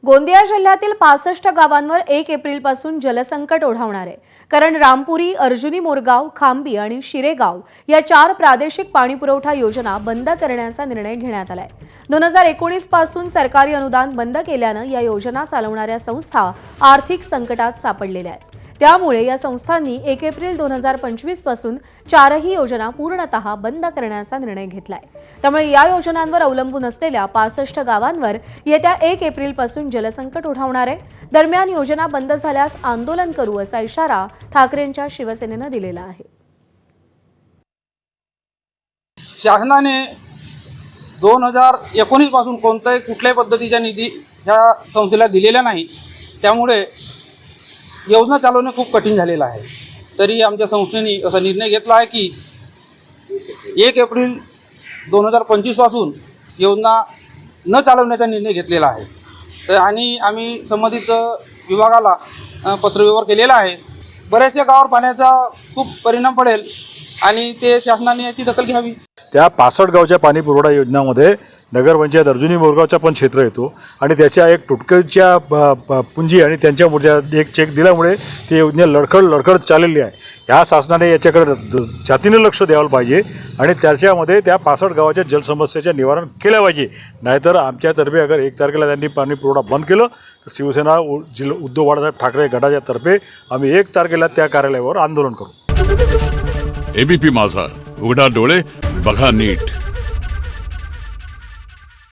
गोंदिया जिल्ह्यातील 65 गावांवर 1 एप्रिलपासून जलसंकट ओढावणार आहे। कारण रामपुरी, अर्जुनी मोरगाव, खांबी आणि शिरेगाव या 4 प्रादेशिक पाणीपुरवठा योजना बंद करण्याचा निर्णय घेण्यात आलाय। 2019 पासून सरकारी अनुदान बंद केल्याने या योजना चालवणाऱ्या संस्था आर्थिक संकटात सापडलेल्या आहेत। त्यामुळे या संस्थांनी 1 एप्रिल 2025 पासून 4ही योजना पूर्णतः बंद करण्याचा निर्णय घेतलाय। त्यामुळे या योजनांवर अवलंबून असलेल्या 65 गावांवर येत्या 1 एप्रिल पासून जलसंकट ओढावणार आहे। दरम्यान योजना बंद झाल्यास आंदोलन करू असा इशारा ठाकरेंच्या शिवसेनेने दिलेला आहे। शासनाने 2019 पासून कुठल्याही पद्धतीचा निधी ह्या संस्थेला दिलेला नाही। त्यामुळे योजना चालवणे खूप कठीण झालेलं आहे। तरी आमच्या संस्थेने असा निर्णय घेतला आहे की 1 एप्रिल 2025 पासून योजना न चालवण्याचा निर्णय घेतलेला आहे। तर आणि आम्ही संबंधित विभागाला पत्रव्यवहार केलेला आहे। बऱ्याचशा गावावर पाण्याचा खूप परिणाम पडेल आणि ते शासनाने याची दखल घ्यावी। त्या 65 गावच्या पाणी पुरवठा योजनामध्ये नगरपंचायत अर्जुनी मोरगावचा पण क्षेत्र येतो आणि त्याच्या एक तुटकेच्या पुंजी आणि त्यांच्या मोर्चा एक चेक दिल्यामुळे ती योजना लडखड चाललेली आहे। ह्या शासनाने याच्याकडे जातीने लक्ष द्यायला पाहिजे आणि त्याच्यामध्ये त्या 65 गावाच्या जलसमस्येचे निवारण केलं पाहिजे। नाहीतर आमच्यातर्फे अगर 1 तारखेला त्यांनी पाणी पुरवठा बंद केलं तर शिवसेना उद्धव बाळासाहेब ठाकरे गटाच्या तर्फे आम्ही 1 तारखेला त्या कार्यालयावर आंदोलन करू। एबीपी माझा, उघडा डोळे बघा नीट।